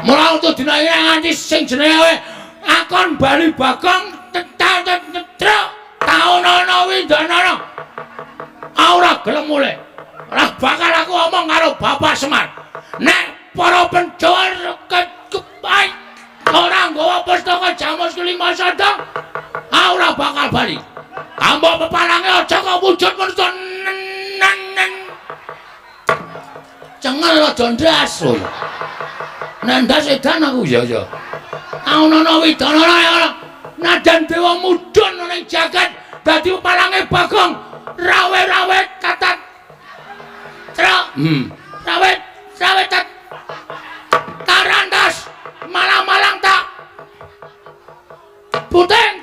Mula untuk dina iki nganti sing jenenge akon Bali Bagong taun ana windanana. Ora gelem mulih. Ora bakal aku omong karo Bapak Semar. Nek para Pandhawa kepai ora nggawa pustaka Jamus Kelima Sadang, ora bakal bali. Ambok pepalange aja kok wujud menungso. Cengel aja ndas. Nek ndas edan aku ya. Ana widana nadan dewa mudhun ning jagat dadi pepalange Bagong. Rawe-rawe katat. Rawe tat. Tarandas malang-malang tak. Putung.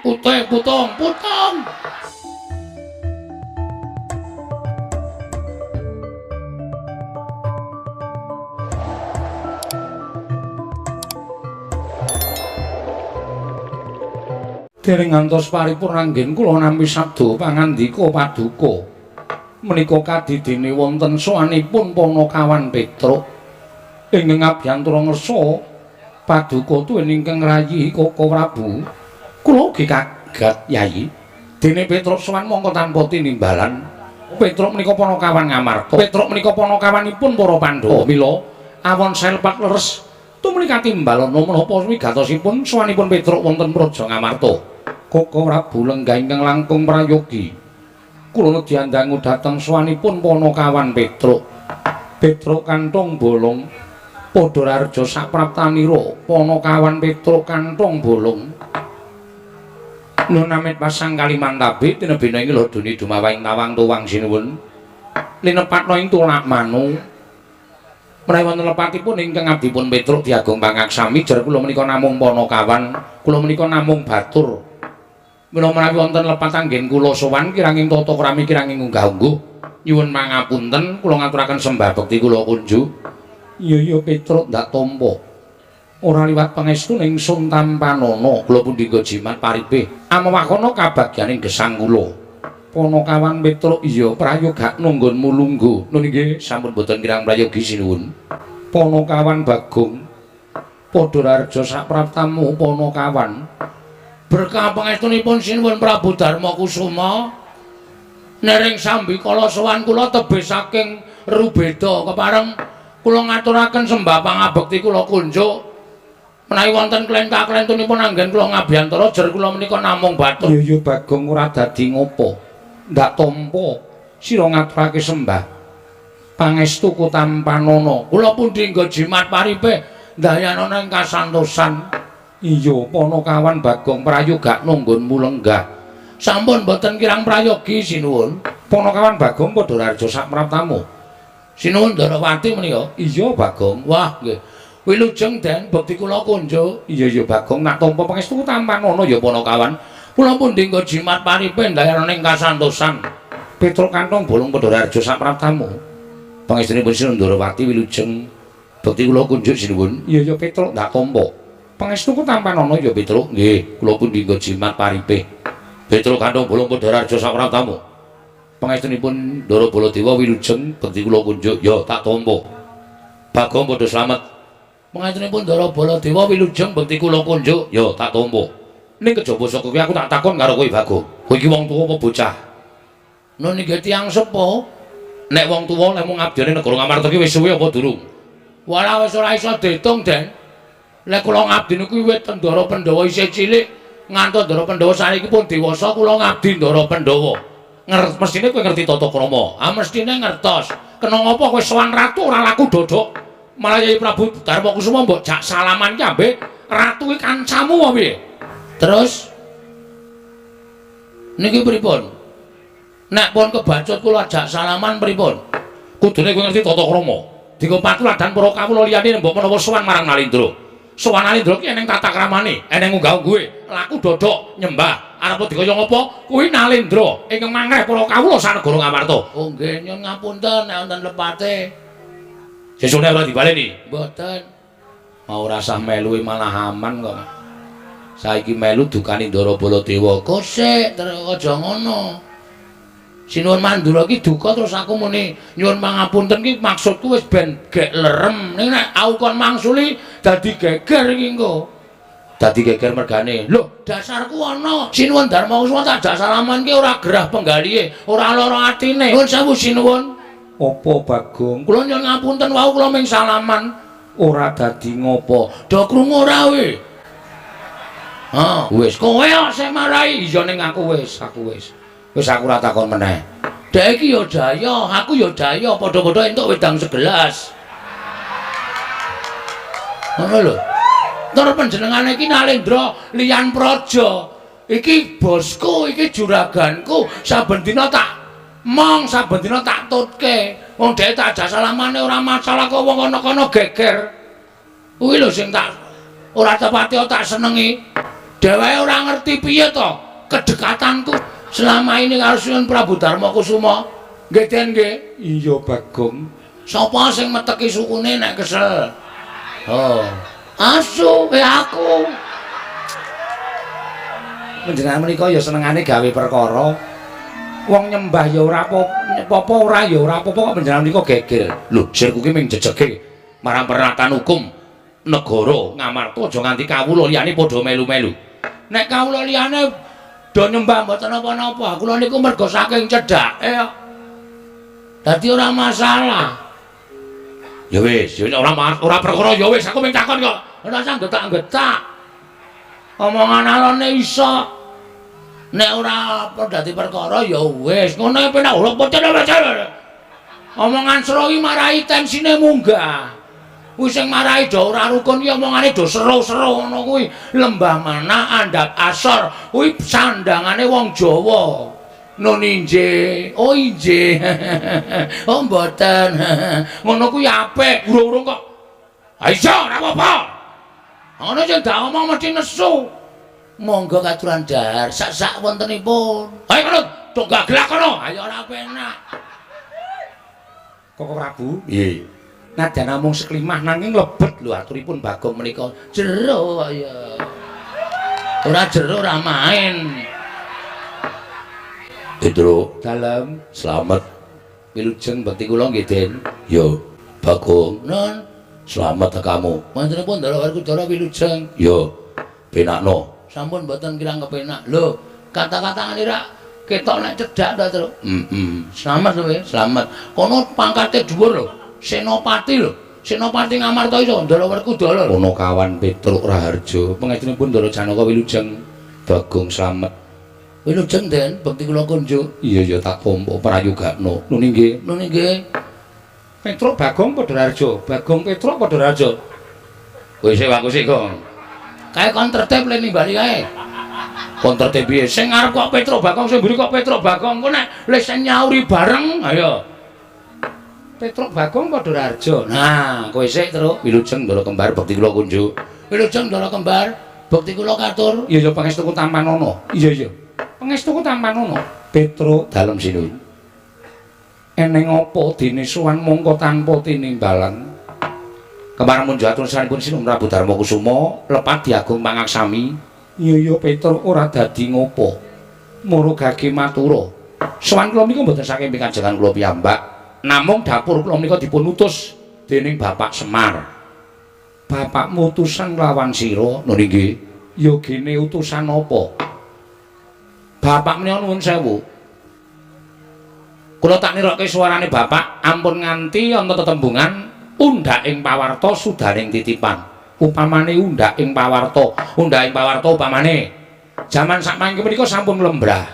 Dereng ngantos paripurna anggen kula nampi sabda pangandika paduka. Menika kadidene wonten sowanipun Panakawan Petruk ingkang abyantura ngersa paduka tuwin ingkang rayi Koko Prabu. Kula ugi kaget Yayi. Dene Petruk sowan mongko tanpa tinimbalan. Petruk menika Panakawan Ngamarta. Petruk menika Panakawanipun para Pandhawa. Mila awon selpak leres tumrap katimbalana menapa wigatosipun sowanipun Petruk wonten Praja Ngamarta. Koko Prabu lenggah ingkang langkung prayogi. Kula diandangu dhateng sowanipun Panakawan Petruk. Petruk kantong bolong padha raja sapraptanira. Panakawan Petruk kantong bolong. Nunamit pasang Kalimantabe tinebena ing ladune dumawahing tawang tuwang sinuwun. Linepatna ing tulak manu. Menawi wonten lepatipun ingkang abdipun Petruk diagung pangaksami jar kula menika namung Panakawan, kula menika namung batur. Menawi wonten lepat anggen kula sowan kiranging tata krami kiranging unggah-ungguh nyuwun pangapunten kula ngaturaken sembah bekti kula kunjuk. Iya Petruk ndak tampa. Ora liwat pangestu ning sun tampanana kula pun dinggo jimat paripe. Amawakono kabagyaning gesang kula. Panakawan Petruk iya prayoga nunggonmu lungguh. Nun nggih sampun boten kirang prayogi sinuwun. Panakawan Bagong padha raja sapraptamu Panakawan. Berkah pangestunipun sinuwun Prabu Darma Kusuma nering sambikala sowan kula tebih saking Rubeda kepareng kula ngaturaken sembah pangabekti kula kunjuk menawi wonten klentah-klentunipun anggen kula ngabyantara jer kula menika namung batur. Ya Bagong ora dadi ngopo ndak tampa sira ngaturake sembah pangestuku tampanana kula pun dinggo jimat paripe ndayanana ing kasantosan. Iya Panakawan Bagong prayoga nunggonmu lenggah. Sampun boten kirang prayogi sinuwun. Panakawan Bagong padha raja sapraptamu. Sinuwun Darawati menika. Iya Bagong. Wah nggih. Wilujeng den bekti kula kunjuk. Iya Bagong nak tampa pangestu tampanana ya Panakawan. Kula pun dinggo jimat paripe ndayanana ing kasantosan. Petruk kantong bolong padha raja sapraptamu. Pangestunipun Sinuwun Darawati wilujeng bekti kula kunjuk sinuwun. Iya Petruk ndak tampa. Pangestuku tampanana ya Petruk. Nggih, kula pun dinggo jimat paripe. Petruk kantong bolong padha raja sapraptamu. Pangestunipun Ndara Baladewa wilujeng bekti kula kunjuk ya tak tampa. Bagong padha slamet. Pangestunipun Ndara Baladewa wilujeng bekti kula kunjuk ya tak tampa. Ning kejaba saka kuwi aku tak takon karo kowe Bagong. Kowe iki wong tuwa apa bocah? Nun nggih tiyang sepuh. Nek wong tuwa lek mung ngabdine negara Ngamarta iki wis suwe apa durung? Wala wis ora iso diitung, Den. Lek kula ngabdi niku wiwit Ndara Pandhawa isih cilik ngantos Ndara Pandhawa saiki pun dewasa kula ngabdi Ndara Pandhawa. Mestine kowe ngerti tata krama. Ah mestine ngertos. Kena ngapa kowe sowan ratu ora laku dodok. Malah Yai Prabu Darma Kusuma mbok jak salaman ki ambek ratu iki kancamu apa piye? Terus niki pripun? Nek pun kebacut kula jak salaman pripun? Kudune kowe ngerti tata krama. Dinggo patuladan para kawula liyane mbok menawa sowan marang Nalindra. Sowan Nalindra ki eneng tata kramane, eneng unggah-ungguhe, laku dodok nyembah. Arep dikaya ngapa? Kuwi Nalindra ingkang mangreh para kawula sanegara Ngamarta. Oh nggih, nyuwun ngapunten nek wonten lepate. Sesune ora dibaleni. Mboten. Mau rasah meluwe malah aman kok. Saiki melu dukane Ndara Baladewa. Kosik, aja ngono. Sinuwun mandura ki duka terus aku muni nyuwun pangapunten ki maksudku wis ben gek lerem. Ning nek aku kon mangsuli dadi geger iki engko. Dadi geger mergane. Lho, dasarku ana. Sinuwun Darma Kusuma tak jak salaman ki ora gerah penggalihe, ora lara atine. Nuwun sewu sinuwun. Apa Bagong? Kula nyuwun ngapunten wau kula ming salaman. Ora dadi ngopo. Do krungu ora we? Ha, wis kowe sing marai. Iya ning aku wis. Wis aku ora takon meneh. Dek iki ya daya, aku ya daya, padha-padha entuk wedang segelas. Ngono lho. Tur panjenengane iki Nalendra Liyan Praja. Iki bosku, iki juraganku. Saben dina tak saben dina tak tutke. Wong dhek tak ajak salamane ora masalah kok wong kono-kono geger. Kuwi lho sing tak ora tepati tak senengi. Dheweke ora ngerti piye to kedekatanku selama ini karo Sunan Prabu Darma Kusuma. Nggih Den nggih. Iya Bagong. Sapa sing meteki sukune nek kesel? Oh. Asu aku. Panjenengan menika ya senengane gawe perkara. Wong nyembah ya ora apa-apa, ora ya ora apa-apa kok panjenengan menika geger. Lho, sirku ki ming jejege marang pernatan hukum negara Ngamarta aja nganti kawula liyane padha melu-melu. Nek kawula liyane do nyembah mboten napa-napa, kula niku mergo saking cedhake kok. Dadi ora masalah. Ya wis, ora perkara ya wis aku ming takon kok. Ora usah getak-getak. Omongan alone iso. Nek ora apa dadi perkara ya wis, ngono ae penak ora pocet. Omongan serowi marahi tensine munggah. Kuwi sing marahi do ora rukun ki omongane do seru-seru ngono kuwi. Lembah Mana Andap Asor kuwi sandangane wong Jawa. Noni nggih. Oh nggih. Oh mboten. Ngono kuwi apik, urung-urung kok. Ha iso ora apa-apa. Ana sing dak omong mesti nesu. Monggo katuran dahar sak-sak wontenipun. Ayo kono, tonggak gelak kono. Ayo ora penak. Koko Prabu? Nggih. Nadyan namung seklimah nanging lebet lho aturipun Bagong menika. Jero ya. Ora jero ora main. Pedro, dalem, selamat. Wilujeng bekti kula nggih, Den. Yo, Bagong. Nun, selamat kamu. Mantenipun Ndara Werkudara wilujeng. Yo, penakno. Sampun mboten kirang kepenak. Lho, kata-katane rak ketok nek cedhak ta, Tru? Selamat lho, selamat. Kono pangkate dhuwur lho. Senopati lho. Senopati Ngamarta iso Ndara Werkudara. Kono kawan Petruk Raharja. Pangestunipun Ndara Janaka wilujeng. Bagong selamat. Wilujeng Den, bekti kula kunjuk. Iya ya tak pompa prayogakno. Nuni nggih. Nuni nggih. Petruk Bagong padha Raharja. Bagong Petruk padha Raharja. Wis aku sik, Gong. Kae kon tertib le nimbali kae. Kon tertib piye? Sing ngarep kok Petruk Bagong, sing mburi kok Petruk Bagong. Ku nek le sing nyauri bareng, ayo. Petruk Bagong padha Raharja. Nah, kowe sik terus wilujeng Ndara Kembar bekti kula kunjuk. Wilujeng Ndara Kembar bekti kula katur. Iya ya pangestuku Tampanono. Iya. Pangestuku Tampanono. Petruk dalem sinuwun. Eneng apa dene sowan mongko tanpa tinimbalan. Kembarang munjuk atur sampun Sinuwun Prabu Darma Kusuma lepat diagung pangaksami. Iya Petruk ora dadi ngopo. Murugake matura. Sowan kula menika mboten saking pikajengan kula piyambak, namung dapur kula menika dipun utus dening Bapak Semar. Bapakmu utusan lawan sira, nggih nggih. Ya gene utusan apa? Bapak menika nuwun sewu. Kula tak nirokke suarane Bapak ampun nganti ana tetembungan undak ing pawarta sudaning titipan. Upamane undak ing pawarta upamane jaman sakmangke menika sampun lembrah.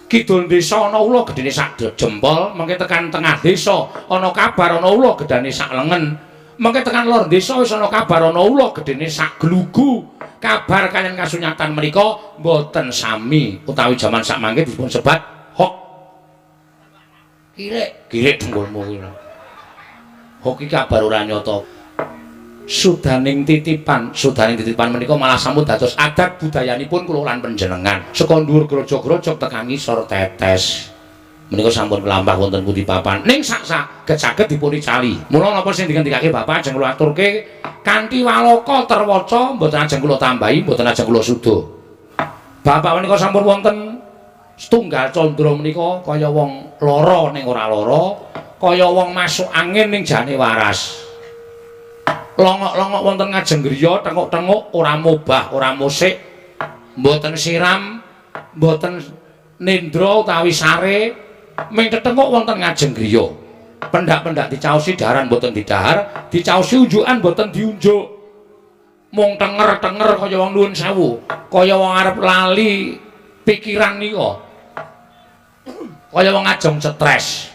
Kidul desa ana ula gedene sak jempol, mengke tekan tengah desa ana kabar ana ula gedane sak lengen. Mengke tekan lor desa wis ana kabar ana ula gedene sak glugu. Kabar kaliyan kasunyatan menika mboten sami utawi jaman sakmangke dipun sebat hok. Kirek denggulmu kuwi. Hoki kabar ora nyata. Sudaning titipan menika malah sampun dados adat budayanipun kula lan panjenengan. Saka dhuwur grojok-grojok tekan ngisor tetes. Menika sampun mlampah wonten pundi papan. Ning sak saged dipun icali. Mula napa sing dikendikake Bapak ajeng kula aturke kanthi waloka terwaca mboten ajeng kula tambahi, mboten ajeng kula suda. Bapak menika sampun wonten Setunggal candra menika kaya wong lara ning ora lara, kaya wong masuk angin ning jane waras. Longok-longok wonten ngajeng griya, tenguk-tenguk ora mobah, ora musik, mboten siram, mboten nindra utawi sare, ming tetenguk wonten ngajeng griya. Pendak-pendak dicaosi daharan mboten didahar, dicaosi unjukan mboten diunjuk. Mung tenger-tenger kaya wong nuwun sewu, kaya wong arep lali pikiran nika. Kaya wong ajeng stres.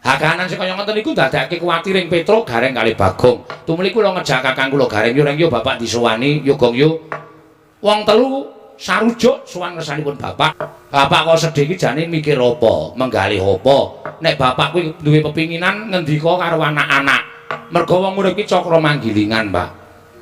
Hakanan sing kaya ngoten niku dadekake kuwatiring Petruk gareng kalih Bagong. Tumuli kula ngejak kakang kula gareng yo reng yo bapak disowani yo Gong yo. Wong telu sarujuk sowan ngersanipun bapak. Bapak kok sedih iki jane mikir apa, menggalih apa. Nek bapak kuwi duwe pepinginan ngendika karo anak-anak. Merga wong urip iki cakra manggilingan, Pak.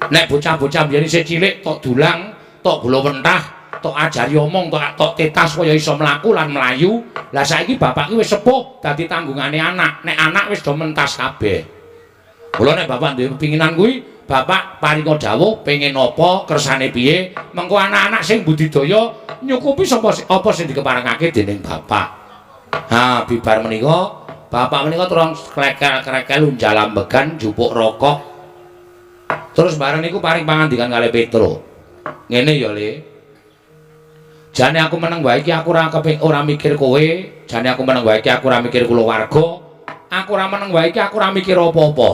Nek bocah-bocah biyen isih cilik tok dulang, tok bola wentah, tok ajari omong, tok tetas kaya iso mlaku lan mlayu. Lah saiki bapak ki wis sepuh dadi tanggungane anak. Nek anak wis do mentas kabeh. Mula nek bapak duwe kepinginan kuwi, bapak paringa dawuh pengen apa, kersane piye, mengko anak-anak sing budidaya nyukupi apa sing dikeparengake dening bapak. Ha, bibar menika, bapak menika terus klekel-klekel unjal ambegan jupuk rokok. Terus bareng niku paring pangandikan kalih Petruk. Ngene ya, Le. Jane aku meneng wae iki aku ora mikir kowe, jane aku meneng wae iki aku ora mikir kulawarga, aku ora meneng wae iki aku ora mikir apa-apa.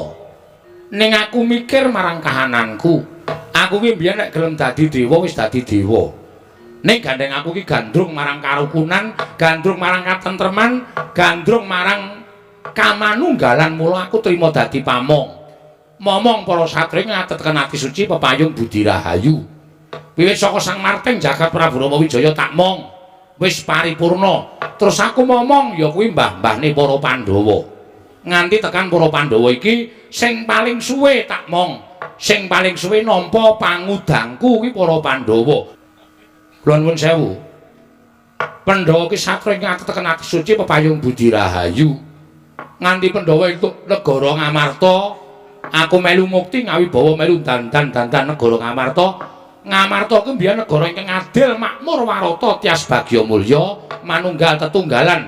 Ning aku mikir marang kahananku. Aku ki mbiyen nek gelem dadi dewa wis dadi dewa. Ning gandeng aku ki gandrung marang karukunan, gandrung marang katentreman, gandrung marang kamanunggalan, mula aku trima dadi pamong. Momong para satri ngatetken ati suci pepayung budi rahayu. Wiwit saka Sang Marteng jagat Prabu Rama Wijaya tak mong wis paripurna. Terus aku momong ya kuwi mbah-mbahne para Pandhawa. Nganti tekan para Pandhawa iki sing paling suwe tak mong, sing paling suwe nampa pangudangku kuwi para Pandhawa. Kula nuwun sewu. Pandhawa ki satri ngatetken ati suci pepayung budi rahayu. Nganti Pandhawa entuk negara Ngamarta, aku melu mukti ngawibawa melu dandan negara Ngamarta. Ngamarta kuwi mbiyen negara ingkang adil, makmur, warata, tias bagya mulya, manunggal tetunggalan.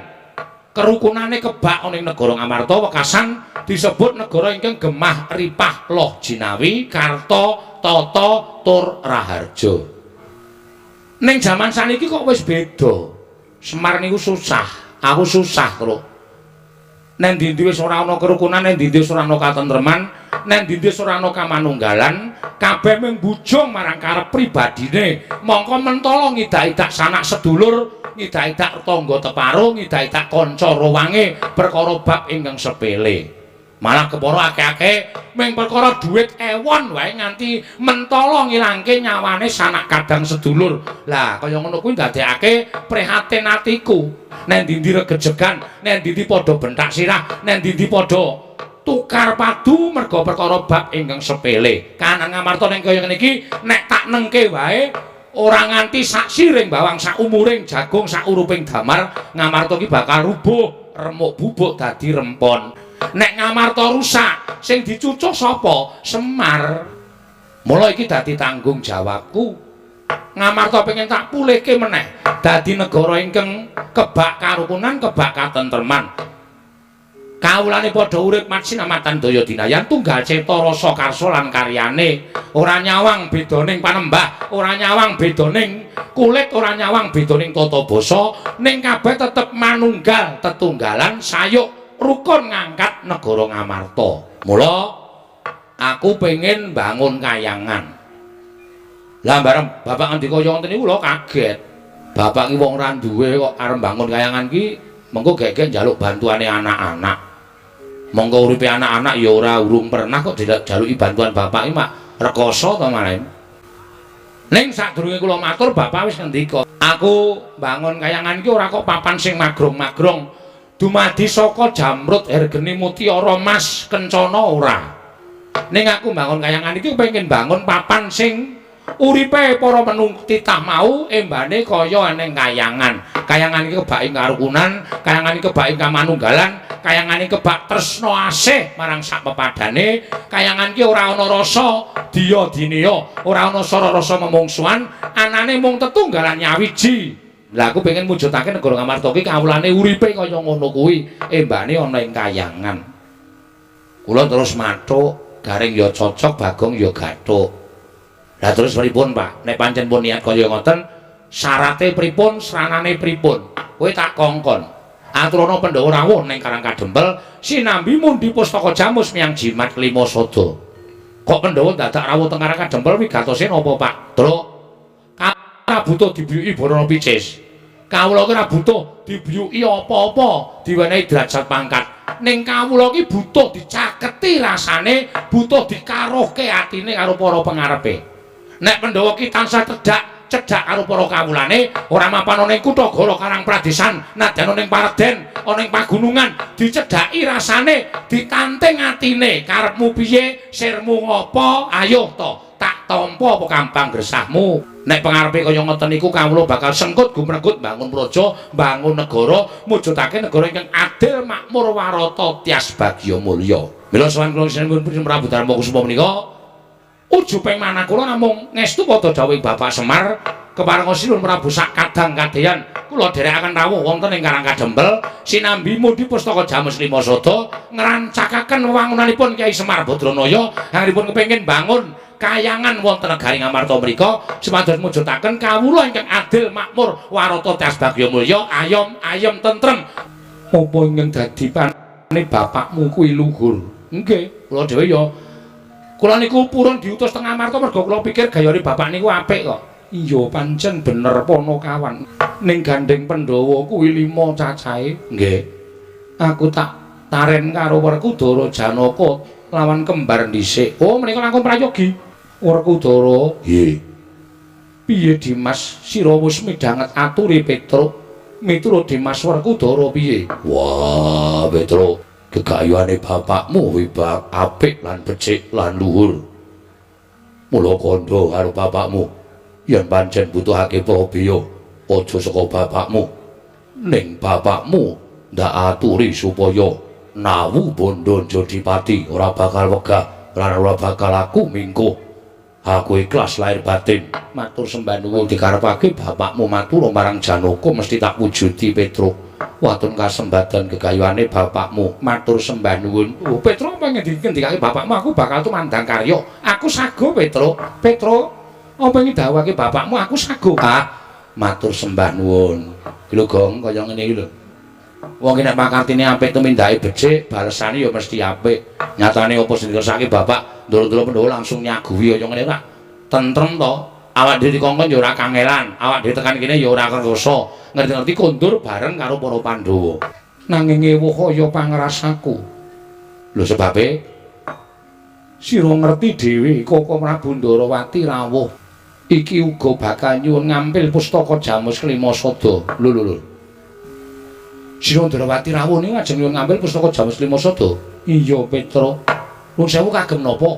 Kerukunane kebak ning negara Ngamarta wekasan disebut negara ingkang gemah ripah loh jinawi, karta, tata, tur raharja. Ning jaman saniki kok wis beda. Semar niku susah, aku susah terus. Nek ndi wis ora ana kerukunan, nek ndi wis ora ana katentreman, nek ndi wis ora ana kamanunggalan, kabeh mung bujung marang karep pribadine. Mongko mentala ngidak-idak sanak sedulur, ngidak-idak tangga teparo, ngidak-idak kanca rowange perkara bab ingkang sepele. Malah kepara akeh-akeh mung perkara dhuwit ewon wae nganti mentala ngilangke nyawane sanak kadang sedulur. Lah kaya ngono kuwi ndadekake prihatin atiku. Nek ndi regejegan, nek ndi padha bentak sirah, nek ndi padha tukar padu merga perkara bab ingkang sepele. Kahanan Ngamarta ning kaya ngene iki nek tak nengke wae ora nganti sak siring bawang, sak umuring jagung, sak uruping damar, Ngamarta iki bakal rubuh, remuk bubuk dadi rempon. Nek Ngamarta rusak, sing dicucuk sapa? Semar. Mula iki dadi tanggung jawabku. Ngamarta pengen tak pulihke meneh dadi negara ingkang kebak karukunan, kebak katentreman. Kawulane padha urip matsinamatan daya dinayan, tunggal ceta rasa karsa lan karyane. Ora nyawang bedaning panembah, ora nyawang bedaning kulit, ora nyawang bedaning tata basa, ning kabeh tetep manunggal tetunggalan sayuk rukun ngangkat negara Ngamarta. Mula aku pengen bangun kayangan. Lah bareng bapak ngendika kaya ngoten niku lho kaget. Bapak ki wong ora duwe kok arep bangun kayangan ki, mengko gek-gek njaluk bantuane anak-anak. Monggo uripe anak-anak ya ora urung pernah kok dijaluki bantuan bapak iki mak rekoso to malen. Ning sadurunge kula matur bapak wis ngendika, aku bangun kayangan ki ora kok papan sing magrong-magrong. Dumadi saka jamrut hergene mutiara mas kencana ora. Ning aku bangun kayangan iki pengen bangun papan sing uripe para menung titah mau embane kaya ning kayangan. Kayangan iki kebak ing karukunan, kayangan iki kebak ing kamanunggalan, kayangan iki kebak tresna asih marang sak pepadane, kayangan iki ora ana rasa diya dineya, ora ana rasa memungsuhan, anane mung tetunggalan nyawiji. Lah aku pengen mujudake negara Ngamarta iki kawulane uripe kaya ngono kuwi, embane ana ing Kahyangan. Kula terus mathuk, Garing ya cocok, Bagong ya gathuk. Lah terus pripun, Pak? Nek pancen pun niat kaya ngoten, syarate pripun, sranane pripun? Kowe tak kongkon. Aturana Pandhawa rawuh ning Karang Kadempel, sinambi mundi pustaka Jamus miyang jimat Klima Sada. Kok Pandhawa dadak rawuh teng Karang Kadempel wigatose napa, Pak? Truk. Kawula butuh dibiyuki Barana Picis. Kawula ki ora butuh dibiyuki apa-apa, diwenehi derajat pangkat. Ning kawula ki butuh dicaketi rasane, butuh dikarohke atine karo para pengarepe. Nek Pandhawa ki tansah cedhak karo para kawulane, ora mapan ana ing kutha Gala Karang Pradesan, nadyan ana ing Paredèn, ana ing pagunungan, dicedhaki rasane, ditanting atine, karepmu piye, sirmu ngopo, ayo to, tak tampa apa kampang gresahmu. Nek pangarepe kaya ngoten niku kawula bakal sengkut gumregut bangun praja, bangun negara, mujudake negara ingkang adil, makmur, warata, tyas, bagya, mulya. Mila sawan kula sinuwun Prabu Darma Kusuma menika ujuping manah kula namung ngestu padha dawuhing Bapak Semar kepareng sinuwun Prabu sak kadang kadeyan kula dherekaken rawuh wonten ing Karang Kadempel sinambi mundi pustaka Jamus Klima Sada ngrancakaken wewangunanipun Kyai Semar Badranaya anggenipun kepengin bangun Kahyangan wonten negari Ngamarta mriku supados mujudaken kawula ingkang adil makmur warata tyas bagya mulya ayom tentrem apa ingkang dadi panane bapakmu kuwi luhur nggih kula dhewe ya kula niku purun diutus teng Ngamarta mergo kula pikir gayane bapak niku apik kok. Iya pancen bener Ponokawan. Ning gandeng Pandhawa kuwi 5 cacahe. Nggih. Aku tak taren karo Werkudara Janaka lawan kembar dhisik. Oh menika langkung prayogi. Werkudara. Nggih. Piye Dimas sira wis midhanget aturi Petruk? Miturut Dimas Werkudara piye? Wah, Petruk. Gegayuane bapakmu wibak apik lan becik lan luhur. Mula kandha karo bapakmu yen pancen butuhake prabeya aja saka bapakmu ning bapakmu ndak aturi supaya nawu bondo Jodipati ora bakal wegah lan ora bakal aku mingkuh. Aku ikhlas lahir batin matur sembah nuwun dikarepake bapakmu matur marang Janaka mesti tak wujudi Petruk. Watun kasembadan gegayuane bapakmu matur sembah nuwun. Oh Petruk apa ngendikake bapakmu aku bakal tumandang karya. Aku sago Petruk. Petruk apa ngidhawuhake bapakmu aku sago. Ah matur sembah nuwun. Lho Gong kaya ngene iki lho. Wong nek pakartine apik tumindake becik, balesane ya mesti apik. Nyatane apa sing dikersake bapak, ndoro-ndoro Pandhawa langsung nyaguhi kaya ngene Pak. Tentrem to. Awak dhewe dikongkon ya ora kangelan, awak dhewe tekan kene ya ora kersa. Ngerti-ngerti kondur bareng karo para Pandhawa. Nanging ewuh kaya pangrasaku. Lho sebabe sira ngerti dhewe Koko Prabu Ndarawati rawuh. Iki uga bakal nyuwun ngampil pustaka Jamus Klima Sada. Lho. Sira Ndarawati rawuh niku ajeng nyuwun ngampil pustaka Jamus Klima Sada. Iya, Petruk. Nuwun sewu kagem napa?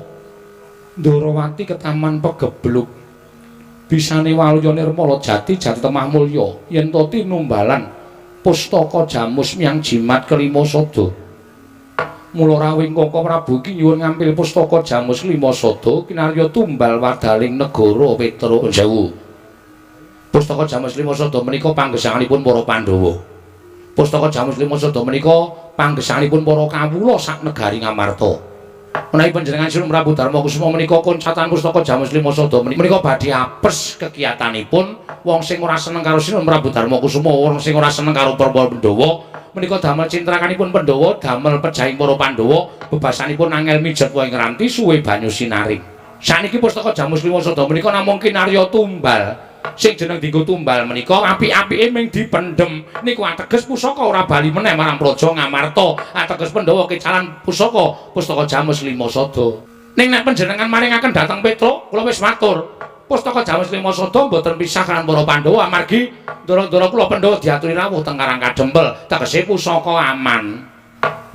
Ndarawati ketaman pegebluk. Bisane waluya nirmala jati temah mulya yen to tinumbalan pustaka Jamus miyang jimat Klima Sada. Mula rawing Koko Prabu iki nyuwun ngampil pustaka Jamus Klima Sada kinarya tumbal wadaling negara Petruk. Sewu. Pustaka Jamus Klima Sada menika panggesanganipun para Pandhawa. Pustaka Jamus Klima Sada menika panggesanganipun para kawula sak negari Ngamarta. Menawi panjenengan Sinuwun Prabu Darma Kusuma menika koncatan pustaka Jamus Klima Sada menika badhe apes kegiatanipun wong sing ora seneng karo Sinuwun Prabu Darma Kusuma, wong sing ora seneng karo para Pandhawa menika damel cintrakanipun Pandhawa, damel pejahing para Pandhawa, bebasanipun angel mijet wae ngranti suwe banyu sinaring. Saniki pustaka Jamus Klima Sada menika namung kinarya tumbal. Sing jeneng dienggo tumbal menika apik-apike ming dipendhem niku ateges pusaka ora bali meneh marang praja Ngamarta. Ateges Pandhawa kecalan pusaka pustaka Jamus Klima Sada. Ning nek panjenengan maringaken dhateng Petruk, kula wis matur. Pustaka Jamus Klima Sada mboten pisah kaliyan para Pandhawa amargi ndara-ndara kula Pandhawa diaturi rawuh teng Karang Kadempel, tegese pusaka aman.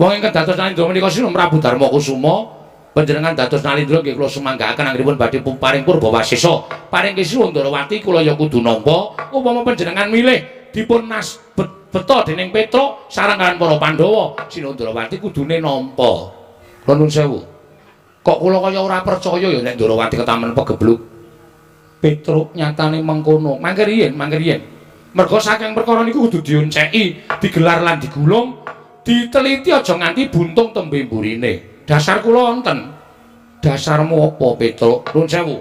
Wong ingkang dados nalindra menika Sinuwun Prabu Darma Kusuma. Panjenengan dados nalindra nggih kula sumanggaaken anggenipun badhe paring purba wasesa. Paring Sinuwun Ndarawati kula ya kudu nampa upama panjenengan milih dipun beto dening Petruk sareng kaliyan para Pandhawa, Sinuwun Ndarawati kudune nampa. Kula nuwun sewu. Kok kula kaya ora percaya ya nek Ndarawati ketamen pegebluk. Petruk nyatane mengkono. Mangke riyen. Mergo saking perkara niku kudu dionceki, digelar lan digulung, diteliti aja nganti buntung tembe mburine. Dasar kula wonten. Dasarmu apa, Petruk? Nuwun sewu.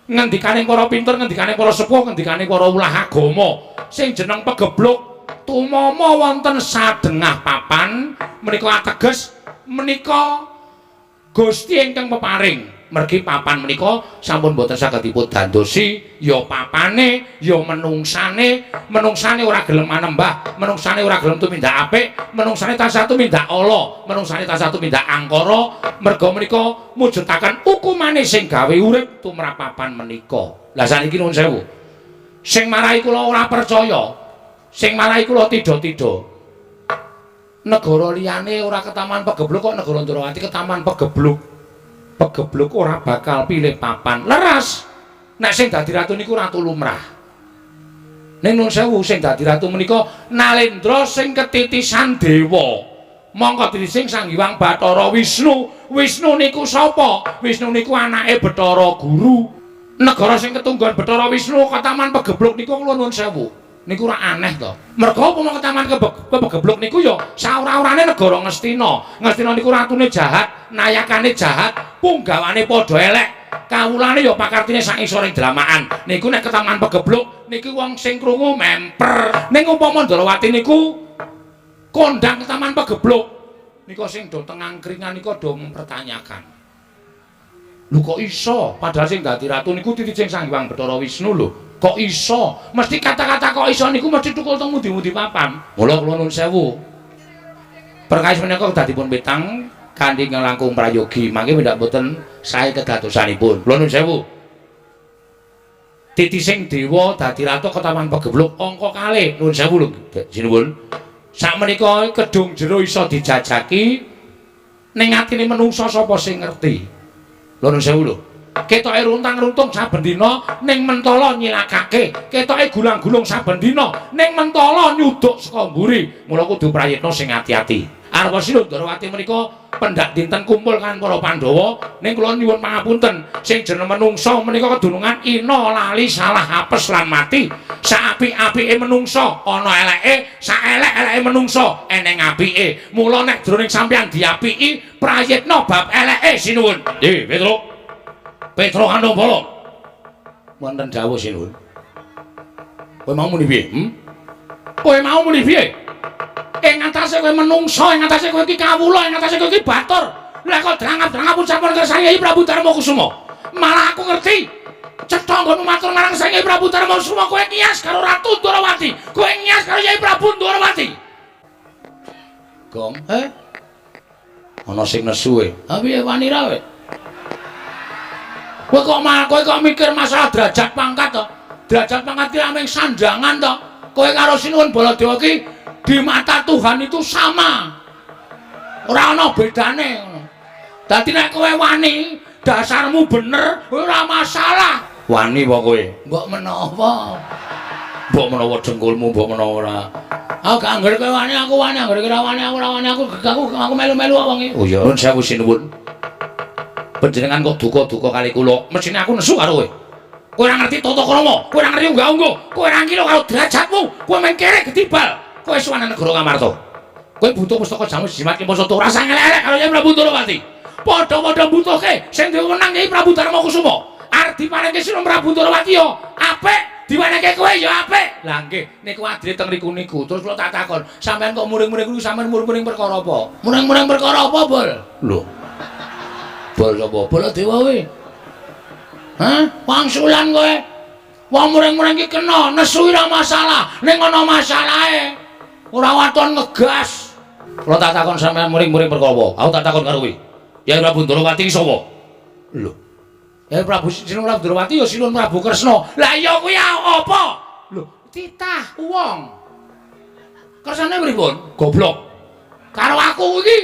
Ngendikane para pinter, ngendikane para sepuh, ngendikane para ulah agama sing jeneng pegebluk tumama wonten sadengah papan menika ateges menika Gusti ingkang peparing. Mergi papan menika sampun boten saged dipun dandosi ya papane ya menungsane ora gelem manembah, menungsane ora gelem tumindak apik, menungsane tansah tumindak ala, menungsane tansah tumindak angkara. Merga menika mujudaken hukumane sing gawe urip tumrap papan menika. Lah saniki nuwun sewu. Sing marahi kula ora percaya, sing marahi kula tida-tida. Negara liyane ora ketaman pegebluk kok negara Ndrawati ketaman pegebluk. Pegebluk ora bakal pilih papan leras. Nek sing dadi ratu niku ratu lumrah. Ning nuwun sewu sing dadi ratu menika Nalendra sing ketitisan dewa. Mongko dirising Sang Hyang Bathara Wisnu. Wisnu niku sapa? Wisnu niku anake Bathara Guru. Negara sing ketunggon Bathara Wisnu ketaman pegebluk niku kula nuwun sewu. Niku ora aneh to. Merga upama ketaman pegebluk niku ya saora-orane negara Ngastina. Ngastina niku ratune jahat, nayakane jahat, punggawane padha elek. Kawulane ya pakartine sak isoring dramaan. Niku nek ketaman pegebluk niki wong sing krungu memper. Ning upama Ndrawati niku kondang ketaman pegebluk nika sing do teng angkringan nika do mempertanyakan. Lho kok iso? Padahal sing dadi ratu niku titijing Sang Hyang Bathara Wisnu lho. Kok iso? Mesti kata-kata kok iso niku mesti tukul teng mudi-mudi papan. Mula kula nuwun sewu. Perkawis menika kedadipun petang kanthi nglangkung prayogi, mangke ndak boten sae kedadosanipun. Kula nuwun sewu. Titising dewa dadi ratu ketaman pegebluk angka kalih. Nuwun sewu lho, sinuwun. Sakmenika kedung jero iso dijajaki ning atine menungsa sapa sing ngerti. Lha nuwun sewu lho. Ketoke runtang-runtung saben dina ning mentala nyilakake, ketoke gulang-gulung saben dina ning mentala nyuduk saka mburi. Mula kudu prayitna sing ati-ati. Arep Sira Ndrawati menika pendak dinten kumpul kan para Pandhawa ning kula nyuwun pangapunten sing jeneng menungsa menika kedunungan ina lali salah apes lan mati. Saapik-apike menungsa ana eleke, saelek-eleke menungsa eneng apike. Mula nek jroning sampeyan diapiki prayitna bab eleke sinuwun. Nggih, Petruk. Petruk Andombala. Wonten dawuh sinuwun. Kowe mau muni piye? Kowe mau muni piye? Ing atase kowe menungsa, ing atase kowe iki kawula, ing atase kowe iki batur. Lah kok drangap-drangap ucapan Sang Hyang Prabu Darmakusuma. Malah aku ngerti. Cetha nggonmu matur marang Sang Hyang Prabu Darmakusuma kowe ngiyas karo Ratu Ndrawati. Kowe ngiyas karo Hyang Prabu Ndrawati. Gong, ana sing nesu e. Ha piye wani ra kowe? Kowe kok mikir masalah derajat pangkat to? Derajat pangkat ki ameng sandangan to. Kowe karo Sinuwun Baladewa ki di mata Tuhan itu sama. Ora ana bedane ngono. Dadi nek kowe wani, dasarmu bener, ora masalah. Wani apa kowe? Mbok menapa? Mbok menawa dengkulmu, mbok menawa ora. Aku gak anggere kowe wani, aku wani, anggere ora wani, aku ora wani, aku melu-melu kok wong iki. Oh ya, nuwun sewu Sinuwun. Panjenengan kok duka-duka kali kula, mesine aku nesu karo kowe. Kowe ora ngerti tata krama, kowe ora ngerti unggah-ungguh, kowe ora ngilo karo derajatmu, kowe mengkere gedibal. Kowe suwane negara Ngamarta. Kowe butuh pustaka jamu jimat ki poso ora sangelek karo Hyang Prabu Ndrawati. Padha-padha butuhke sing duwe wenang Hyang Prabu Darmakusuma. Arep diparingke Sinuwun Prabu Ndrawati yo apik, diwenehke kowe yo apik. Lah nggih, niku adile teng riku niku. Terus kula tak takon, sampean kok muring-muring kuwi sampean muring-muring perkara apa? Muring-muring perkara apa, Bol? Lho. Bol sapa? Baladewa kowe. Hah? Wangsulan kowe. Wong muring-muring ki kena nesu ora masalah, ning ana masalahe. Ora waton ngegas. Kula tak takon sampean muring-muring perkara apa? Aku tak takon karo kowe. Hyang Prabu Ndrawati ki sapa? Lho. Hyang Prabu Sinuwun Prabu Ndrawati ya Sinuwun Prabu Kresna. Lah iya kuwi apa? Lho, titah wong. Kersane pripun? Goblok. Karo aku iki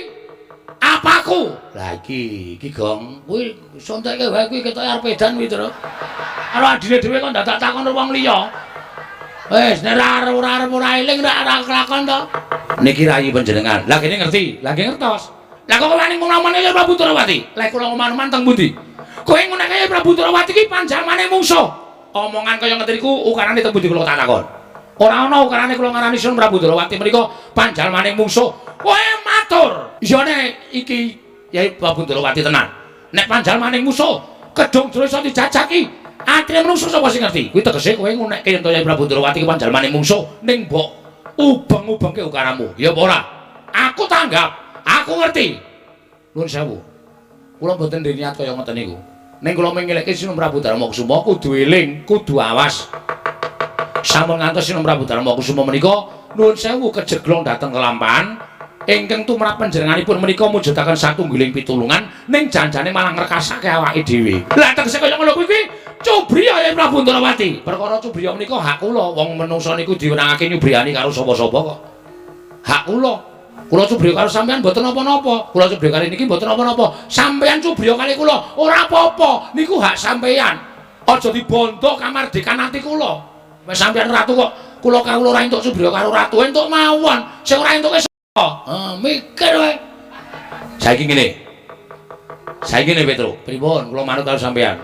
apaku? Lah iki Gong, kuwi sontekke wae kuwi ketoke arep edan kuwi to. Karo adine dhewe kok ndak tak takon wong liya. Wis nek ora eling ora kelakon to. Niki rayi panjenengan. Lah kene ngerti, lagi ngertos. Lah kok wani ngomong-ngomong ya Prabu Ndrawati. Lah kula ngomong-ngomong teng pundi? Kowe nguneke Prabu Ndrawati ki panjamane mungsuh. Omongan kaya ngeten iku ukarane teng pundi kula tak takon. Ora ana ukarane kula ngarani Sun Prabu Ndrawati menika panjalmaning mungsuh. Kowe matur. Iya nek iki Yai Prabu Ndrawati tenan. Nek panjalmaning musuh kedung jero iso dijajaki. Atrine menungso sapa sing ngerti? Kuwi tegese kowe ngunekke ento Yai Prabu Ndrawati ki panjalmaning mungsuh ning mbok ubeng-ubengke ukaramu. Ya apa ora? Aku tanggap. Aku ngerti. Nuwun sewu. Kula mboten niat kaya ngoten niku. Ning kula mengelekke Sinum Prabu Darmakusuma kudu eling, kudu awas. Sampun ngantos Sinum Prabu Darmakusuma menika nuwun sewu kejeglong dhateng kelampahan ingkang tumrap panjenenganipun menika mujudaken satunggiling pitulungan ning janjane malah ngrekasake awake dhewe. Lah tegese kaya ngono kuwi cubriya Yai Prabu Ndrawati. Perkara cubriya menika hak kula, wong menungsa niku diwenangake nyubriyani karo sapa-sapa kok. Hak kula. Kula cubriya karo sampeyan mboten napa-napa. Kula cubriya kali niki mboten napa-napa. Sampeyan cubriya kali kula ora apa-apa. Niku hak sampeyan. Aja dibondo kamardikan ati kula. Wis sampeyan ratu kok kula kawula ora entuk cubriya karo ratu, entuk mawon. Sing ora entuke mikir wae. Saiki ngene Petro. Pripun kula manut karo sampeyan.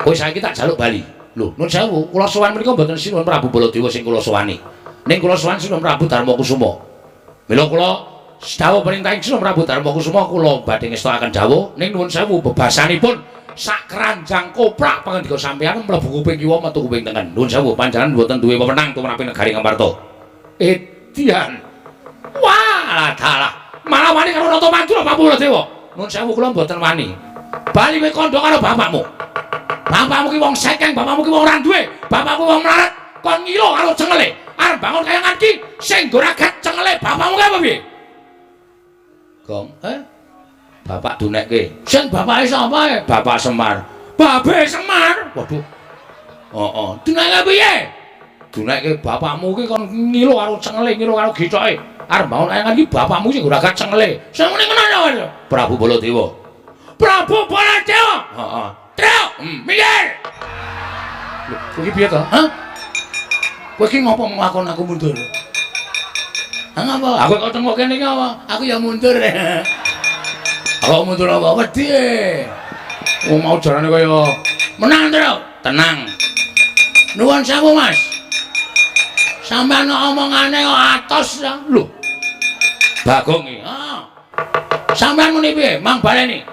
Kowe saiki tak jaluk bali. Lho, nuwun sewu, kula sowan menika mboten Sinuhun Prabu Baladewa sing kula sowani. Ning kula sowan Sinuhun Prabu Darmakusuma. Mila kula dawuh perintahing Sinuhun Prabu Darmakusuma kula badhe ngestakaken dawuh ning nuwun sewu bebasanipun sak keranjang koprak pangandika sampeyan mlebu kuping kiwa metu kuping tengen. Nuwun sewu panjenengan mboten duwe wewenang tumrapi negari Ngamarta. Edian. Wah, dalah. Malah wani karo Rata Mandura Pak Baladewa. Nuwun sewu kula mboten wani. Bali kowe kandha karo bapakmu. Bapakmu ki wong sekeng, bapakmu ki wong ora duwe. Bapakmu wong mlarat kon ngilo karo cengele. Arep bangun kayangan ki sing goragat cengele bapakmu ki apa piye? Gong, Bapak dunekke. Sing bapake sapa? Bapak Semar. Babe Semar. Waduh. Heeh. Dunekke piye? Dunekke bapakmu ki kon ngilo karo cengele, ngilo karo gicoke. Arep bangun kayangan ki bapakmu sing goragat cengele. Sing muni ngono ya, Prabu Baladewa. Prabu Baladewa. Heeh. Trio, minggir. Lho, kowe iki piye to? Hah? Kowe iki ngopo nglakon aku mundur? Ha ngapa? Aku kok tengok kene iki apa? Aku ya mundur. Aku mundur apa wedi. Wong mau jarane kaya menang, Trio. Tenang. Nuwun sewu, Mas. Sampeyan omongane kok atos ya. Lho. Bagong iki. Heeh. Sampeyan muni piye? Mang baleni.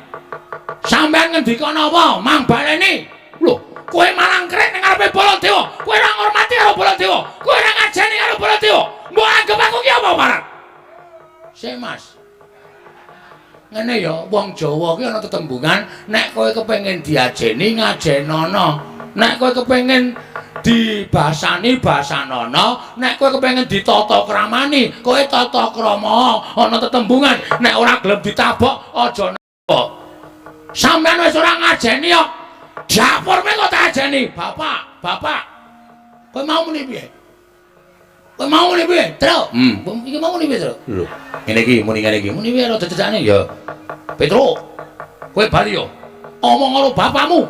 Sampeyan ngendika napa? Mang baleni. Lho, kowe malang krek ning ngarepe Baladewa. Kowe ora ngormati karo Baladewa. Kowe ora ngajeni karo Baladewa. Mbok anggap aku ki apa marang? Sik, Mas. Ngene ya, wong Jawa ki ana tetembungan, nek kowe kepengin diajeni ngajenono. Nek kowe kepengin dibasani basanono, nek kowe kepengin ditata kramani, kowe tata krama. Ana tetembungan, nek ora gelem ditabok aja nabok. Sampeyan wis ora ngajeni kok. Dapurme kok tak ajeni. Bapak. Kowe mau muni piye? Kowe mau muni piye? Tru. Iki mau muni piye, Tru? Lho, ngene iki muni ngene iki. Muni piye ora cecakane ya. Petro. Kowe bali yo. Omong karo bapakmu.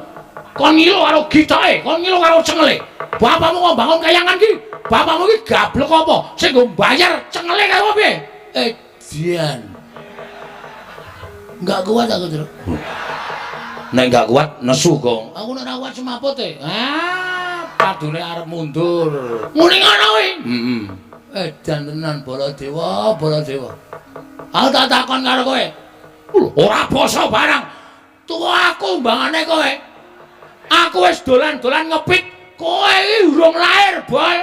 Kon ngilo karo gicoke, kon ngilo karo cengele. Bapakmu kok bangun kayangan ki. Bapakmu ki gablek apa? Sing nggo mbayar cengele karo piye? Dian. Enggak kuat aku, Tru. Nek enggak kuat nesu, Gong. Aku nek ora kuat semaput e. Padune arep mundur. Muni ngono kuwi. Edan tenan Baladewa. Aku tak takon karo kowe. Ora basa barang. Tuwa aku mbangane kowe. Aku wis dolan-dolan ngepit. Kowe iki urung lair, Boy.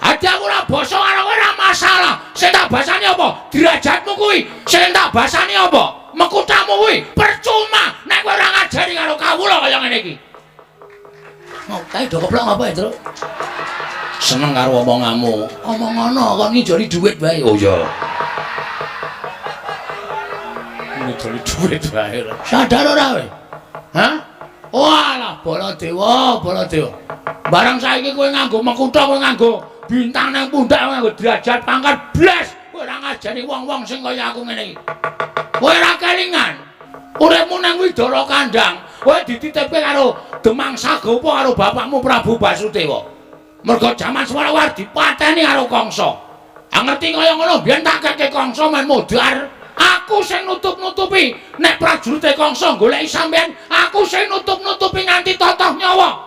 Ati aku ora basa karo kowe ora masalah. Sing tak basani apa? Derajatmu kuwi. Sing tak basani apa? Mekutamu kuwi percuma nek kowe ora ngajari karo kawula kaya ngene iki. Mau kae do keplok apa ya, Tru? Seneng karo omonganmu. Omong ngono kon ngijoli dhuwit wae. Oh iya. Ngijoli dhuwit wae. Sadar ora kowe? Hah? Walah, Baladewa. Barang saiki kowe nganggo mekutha, kowe nganggo bintang nang pundak, kowe nganggo derajat pangkat blas. Kowe ora ngajari wong-wong sing kaya aku ngene iki. Kowe ora kelingan. Uripmu nang Widara Kandhang, kowe dititipke karo Demang Sagopa karo bapakmu Prabu Basudewa. Mergo jaman Swarawar dipateni karo Kangsa. Ngerti kaya ngono, biyen tak keke Kangsa men modar. Aku sing nutup-nutupi nek prajurite Kangsa goleki sampean, aku sing nutup-nutupi nganti totoh nyawa.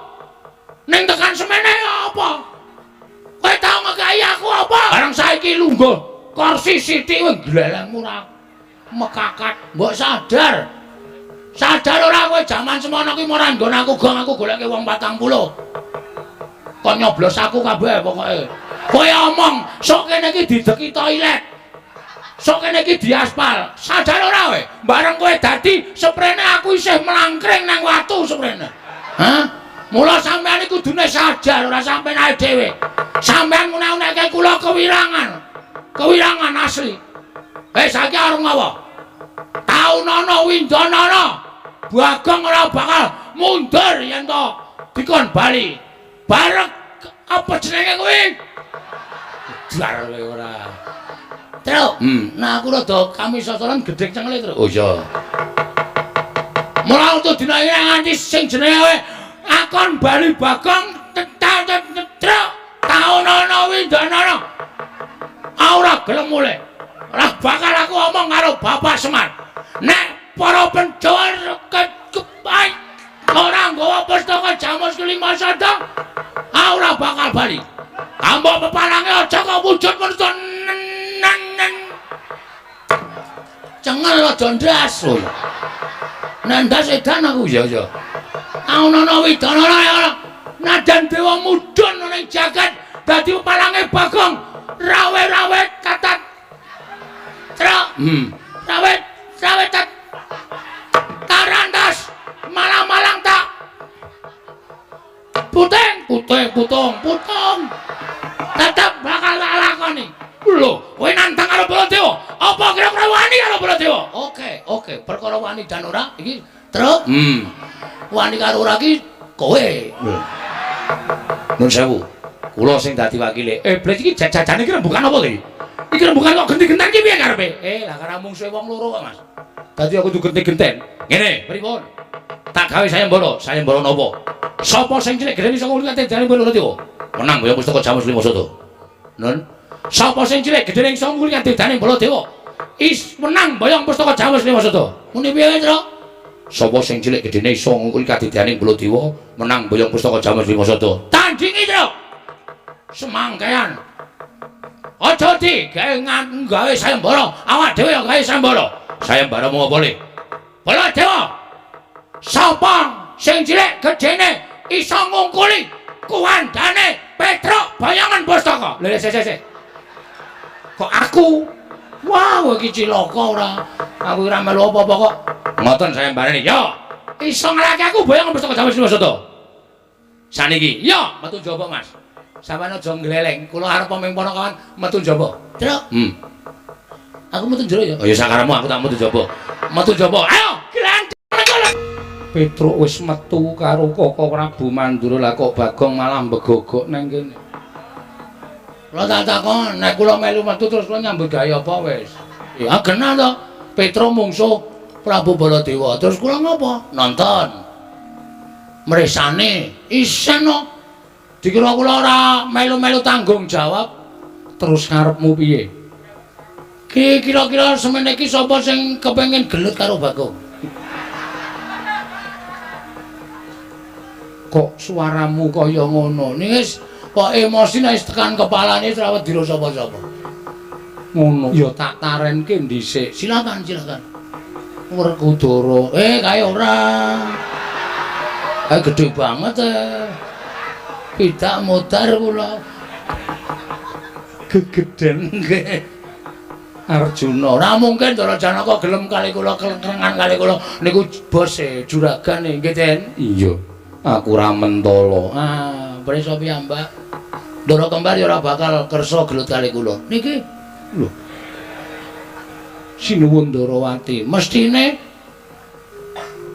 Ning tekan semene apa? Kowe iki lungguh kursi sithik wis glelengmu ora mekakat. Mbok sadar. Sadar ora kowe jaman semono ki ora nggon aku gong aku goleke wong 40. Kok nyoblos aku kabeh pokoke. Kowe omong sok kene iki dideki toilet. Sok kene iki diaspal. Sadar ora kowe? Bareng kowe dadi sprene aku isih melangkring nang watu sprene. Hah? Mula sampean iku kudune sadar ora sampean ae dhewe. Sampean ngune-uneke kula kewirangan. Kewirangan asli. Saiki arep ngopo? Taunana Windanana. Bagong ora bakal mundur yen to dikon bali. Bareng apa jenenge kuwi? Jar ora. Tru, nah aku rada kami sosoran gedhe cengele, Tru. Oh iya. Mula untuk dina iki nganti sing jenenge akon bali Bagong Tru. Taunana Windanana. Ora gelem mulih. Ora bakal aku omong karo Bapak Semar. Nek para penjual kepai ora nggawa pustaka Jamus Kelima Sada, ora bakal bali. Ambo pepalange aja kok wujud menungso cengel aja ndas. Nek ndas edan aku ya. Ana Widanana ya. Nadan dewa mudhun ning jagat dadi pepalange Bagong. Rawe-rawe katat. Rawe tarandas malang-malang tak putung tetep bakal tak lakoni. Lho kowe nantang karo Baladewa apa kira-kira wani karo Baladewa? Oke perkara wani dan ora iki truk wani karo ora iki kowe. Nun sewu kula sing dadi wakile blas iki jajane iki rembukan apa iki? Iki rembukan kok genti-genten ki piye karepe? Lah karena mungsuhe wong loro kok Mas. Dadi aku tuh genti-genten. Ngene, pripun? Tak gawe sayembara napa? Sapa sing cilik gedhe iso ngulih kate jane Baladewa? Menang ya pustaka Jamus Kelima Sada. Nun. Sapa sing cilik gedhe iso ngulih kate jane Baladewa? Menang boyong pustaka Jamus Kelima Sada. Muni piye, Tru? Sapa sing cilik gedhe iso ngulih kate jane Baladewa? Menang boyong pustaka Jamus Kelima Sada. Tandingi, Tru. Semangkean. Aja di gawe sayembara, awak dhewe ya gawe sayembara. Sayembara mau boleh. Baladewa. Sapa sing cilik gedene iso ngungkuli kuwandane Petruk bayangan pustaka. Lha sik. Kok aku? Wah, iki cilaka ora. Aku ora melu apa-apa kok. Ngoten sayembarane. Ya. Iso nglake aku bayangan pustaka Jamus Kelima Sada. Saniki. Ya, metu njaba, Mas. Sampeyan aja ngleleng, kula arep paming ponokan metu njaba. Truk. Aku metu njero ya. Oh ya sakaremu aku tak metu njaba. Metu njaba. Ayo, glanteng. Petruk wis metu karo Koko Prabu Mandura lah kok Bagong malah mbegogok nang kene. Kula tak takon, nek kula melu metu terus kula nyambut gawe apa wis? Ya genah to. Petruk mungsuh Prabu Baladewa. Terus kula ngopo? Nonton. Mresane isen no. Dikira kula ora melu-melu tanggung jawab. Terus ngarepmu piye? Ki kira-kira semene iki sapa sing kepengin gelut karo Bagong? Kok suaramu kaya ngono? Ning wis kok emosine wis tekan kepalane ora wedi sapa-sapa. Ngono. Ya tak tarenke dhisik. Silakan. Werkudara. Kae ora. Gede banget Pidak modar kula. Gegeden nggih. Arjuna. Ora mungkin Ndara Janaka gelem kali kula klengan kali kula niku bos juragan nggih, Den. Iya. Aku ra mentala. Prisa piyambak. Ndara Kembar ya ora bakal kersa gelut kali kula. Niki lho. Sinuwun Ndarawati, mestine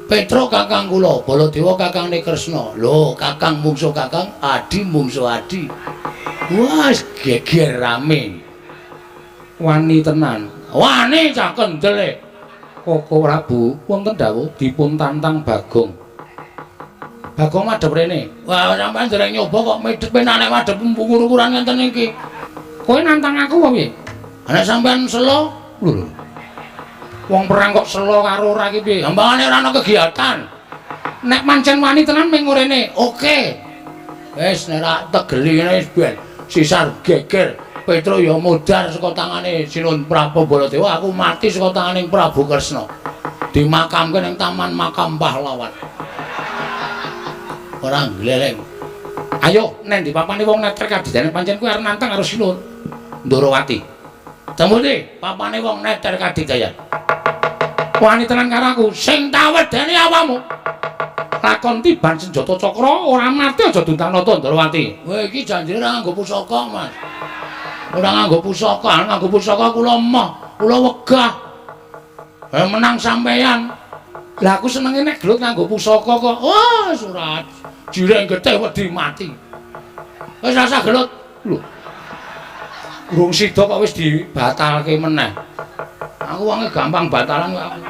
Petruk kakang kula, Baladewa kakangne Kresna. Lho, kakang mungsuh kakang, adi mungsuh adi. Wah, geger rame. Wani tenan. Wani cah kendel. Koko Prabu wonten dawuh dipun tantang Bagong. Bagong madhep rene. Wah, sampean dereng nyoba kok medhep nek madhep ukuran ngenten iki. Kowe nantang aku apa piye? Nek sampean selo, lho. Wong perang kok selo karo ora iki piye? Ambangane ora ana kegiatan. Nek pancen wani tenan ming ngurene. Oke. Wis nek ra tegeli ngene wis ben sisar geger. Petruk ya mudhar saka tangane Sinun Prabu Baladewa, aku mati saka tanganing Prabu Kresna. Dimakamke ning Taman Makam Pahlawan. Ora gleleng. Ayo, nek dipapani wong neter kadidane pancen kuwi arep nantang karo Sinun Ndarawati. Temu ndi papane wong neter kadidayan. Wani tenan karo aku, sing tak wedeni awakmu. Lakon tiban senjata cakra ora mati aja Duntanata Ndarawati. Kowe iki janjine ora nganggo pusaka, Mas. Ora nganggo pusaka kula emoh, kula wegah. Menang sampeyan. Lah aku senenge nek gelut nganggo pusaka kok. Wah, surat. Jireng getih wedi mati. Wis rasa gelut. Lho. Urung sida kok wis dibatalke meneh. Aku wonge gampang batalan kok aku.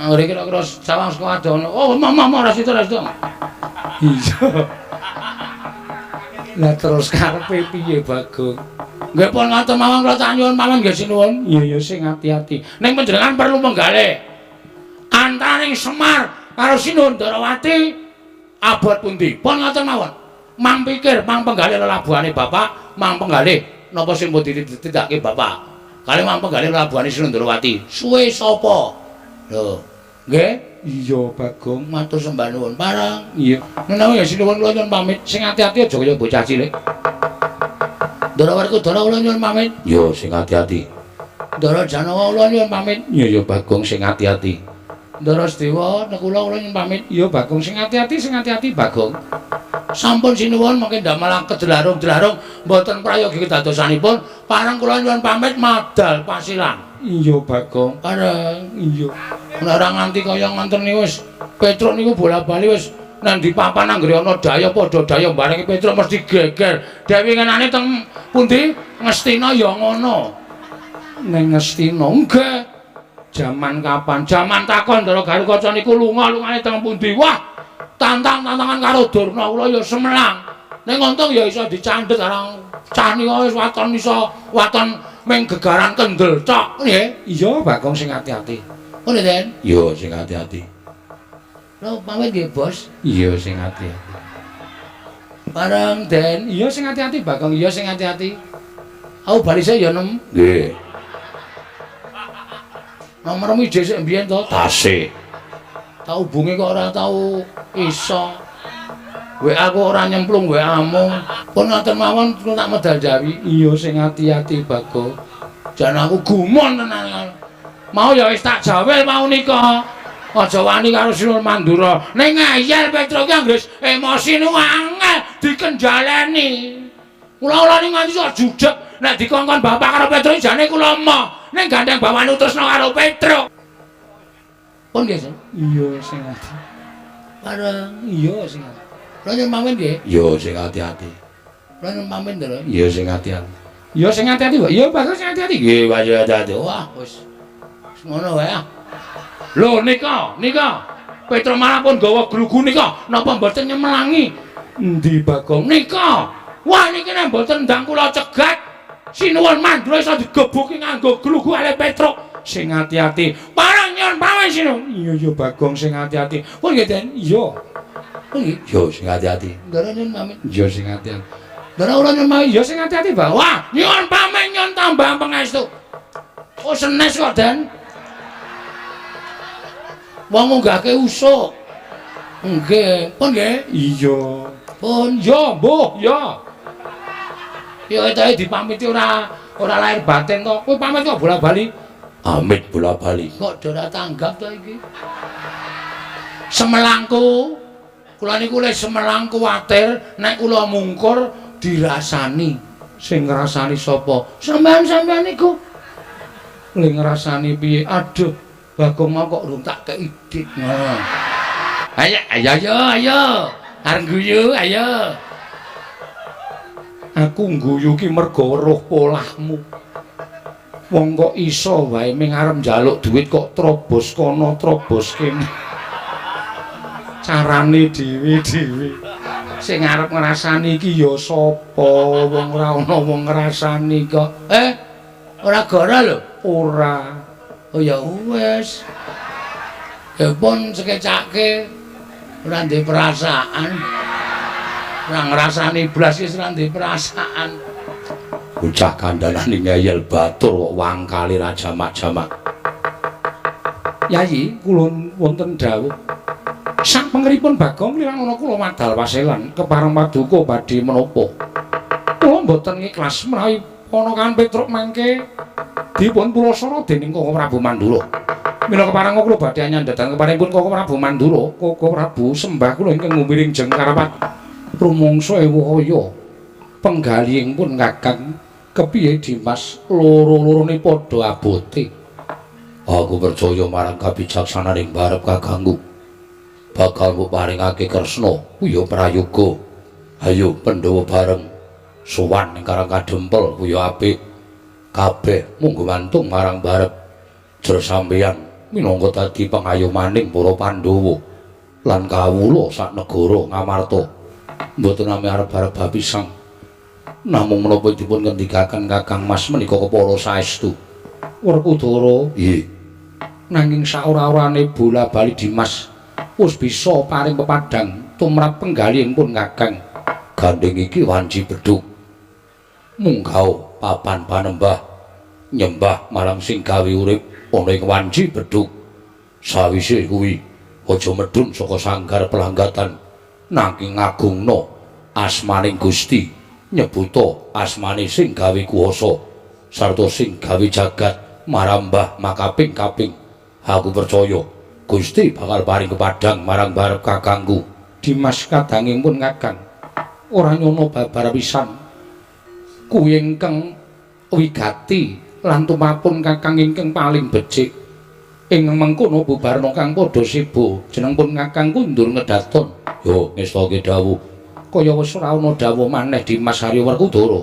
Nggih kira-kira sawang saka adono. Oh, mama ora sida. Iya. Lah terus karepe piye, Bagong? Nggih pun ngoten mawon kula tak nyuwun pamit nggih sinuwun. Iya sing ati-ati. Ning panjenengan perlu menggalih antaraning Semar karo Sinun Ndarawati abot pundi? Pun ngoten mawon. Mang pikir, mang penggalih lelabuhane bapak, mang penggalih napa sing mbok ditindakake bapak. Kali mang penggalih lelabuhane Sinun Ndarawati. Suwe sapa? Lho, nggih? Iya, Bagong, matur sembah nuwun. Parang. Iya. Menawi ya sinuwun kula nyuwun pamit. Sing ati-ati aja kaya bocah cilik. Ndara Werkudara kula nyuwun pamit. Yo sing ati-ati. Ndara Janawa kula nyuwun pamit. Iya ya Bagong sing ati-ati. Ndara Sedewa Nekula kula nyuwun pamit. Iya Bagong sing ati-ati Bagong. Sampun sinuwun mangke ndamel kedelarung-delarung mboten prayogi kedadosanipun. Parang kula nyuwun pamit madal pasilan. Iya Bagong. Parang iya. Nek ora nganti kaya ngoten niku wis Petruk niku bola-bali wis nang di papan anggere ana daya padha daya barengi Petruk mesti geger. Dewi ngenane teng pundi? Ngastina ya ngono. Ning Ngastina nggih. Jaman kapan? Jaman takon Ndara Garukaca niku lunga-lungane teng pundi? Wah, tantang-tantangan karo Durna kula ya semelang. Ning untung ya iso dicandhet arang Cahya wis waton iso waton ming gegaran kendel cok nggih. Iya Bagong sing ati-ati. Ngono Den? Iya sing ati-ati. Lho pamit nggih Bos. Iya sing ati-ati. Bareng Den, iya sing ati-ati Bagong, iya sing ati-ati. Aku balise ya nem. Nggih. Nomormu dhisik mbiyen to? Tasik. Tak hubungi kok ora tau iso. WA aku ora nyemplung WA-mu. Pun ngoten mawon kula tak medal jawi. Iya sing ati-ati Bagong. Jan aku gumon tenan. Mau ya wis tak jawel mau nika. Aja wani karo Sinun Mandura. Ning ngayal Petruk ki anggere emosi nu angel dikendhaleni. Kula niki nganti sok judeg nek dikongkon bapak karo Petruk jane kula emoh. Ning gandeng bawani tresna karo Petruk. Pun nggih, iya sing ati. Bareng iya sing ati. Kula nyuwun pamit nggih. Iya sing ati-ati. Kula nyuwun pamit lho. Iya sing ati-ati. Iya sing ati-ati, Pak. Iya Pak sing ati-ati. Nggih, Pak sing ati-ati. Wah, wis ngono wae. Lho nika Petruk malah pun gawa glugu nika napa mboten nyemelangi? Endi Bagong? Nika. Wah niki nek mboten ndang kula cegat Sinuwun Mandura iso digebuki nganggo glugu ale Petruk. Sing ati-ati. Parang nyuwun pamit Sinun. Iya ya Bagong sing ati-ati. Pun nggih Den. Iya. Pun nggih. Yo sing ati-ati. Ndara nyuwun pamit. Yo sing ati-ati. Ndara ora nyuwun pamit. Yo sing ati-ati, Bang. Wah, nyuwun pamit nyuwun tambah pangestu. Oh senes kok Den. Wong ngunggahke usuk. Nggih, pun nggih? Iya. Pun ya, mbuh, ya. Ya etahe dipamiti ora lahir batin to. Kowe pamit kok bola-bali? Amit bola-bali. Kok ora tanggap to iki? Semelangku. Kula niku le semelang kuwatir nek kula mungkur dirasani. Sing ngrasani sapa? Sampeyan niku. Le ngrasani piye? Aduh. Bagong mau kok urung tak kei dik. Nah. Ayo. Arep guyu, ayo. Aku ngguyu ki mergo weruh polahmu. Wong kok iso wae ming arep njaluk duit kok trobos kono, trobos kene. Carane dhewe-dhewe. Sing arep ngrasani iki ya sapa? Wong ora ana wong ngrasani kok. Ora gara lho? Ora. Oh ya wis. Ya pun sekecake ora ndek perasaan. Ora ngrasani blas wis ora ndek perasaan. Bocah kandhane ngeyel batur kok wangkali ra jamak-jamak. Yayi, kula wonten dawuh. Sapengeripun Bagong Kliwang ana kula madal waselan kepareng paduka badhe menapa. Kula mboten ikhlas menawi ponakan Petruk mangke dipun purasara dening Koko Prabu Mandura. Mila kepareng kula badhe nyandhetan keparengipun Koko Prabu Mandura, Koko Prabu sembah kula ingkang ngumiring jeng karapat rumangsa ewu kaya penggalihipun Kakang kepiye Dimas loro-lorone padha abote. Aku percaya marang kabijaksananing barep Kakangku. Bakal muparingake Kresna Uya Prayoga. Ayo Pandhawa bareng sowan ning Karang Kadempel Uya apik. Kabeh mung gumantung marang barep. Jer sampeyan minangka dadi pengayomaning para Pandhawa lan kawula sak negara Ngamarta. Mboten nami arep-arep bapisang. Namung menapa dipun ngendikaken Kakang Mas menika kepara saestu. Werkudara, nggih. Nanging saora-orane bola-bali Dimas wis bisa paring pepadhang tumrap penggalihipun Kakang. Gandeng iki wanci bedhug. Munggah papan panembah nyembah marang sing gawe urip ana ing wanci bedhug. Sawise kuwi aja medhun saka sanggar pelanggatan nanging ngagungna asmaning Gusti, nyebuta asmane sing gawe kuwasa sarta sing gawe jagat marambah makaping-kaping. Aku percaya Gusti bakal paring kepadhang marang barep Kakangku. Dimas kadangipun Kakang ora nyono babar pisan. Kuwi ingkang wigati lan tumapun Kakang ingkang paling becik. Ing mengkono bubarna kang padha sibo jenengipun Kakang kundur ngedaton. Yo ngestake dawuh. Kaya wis ora ana dawuh maneh Dimas Harya Werkudara.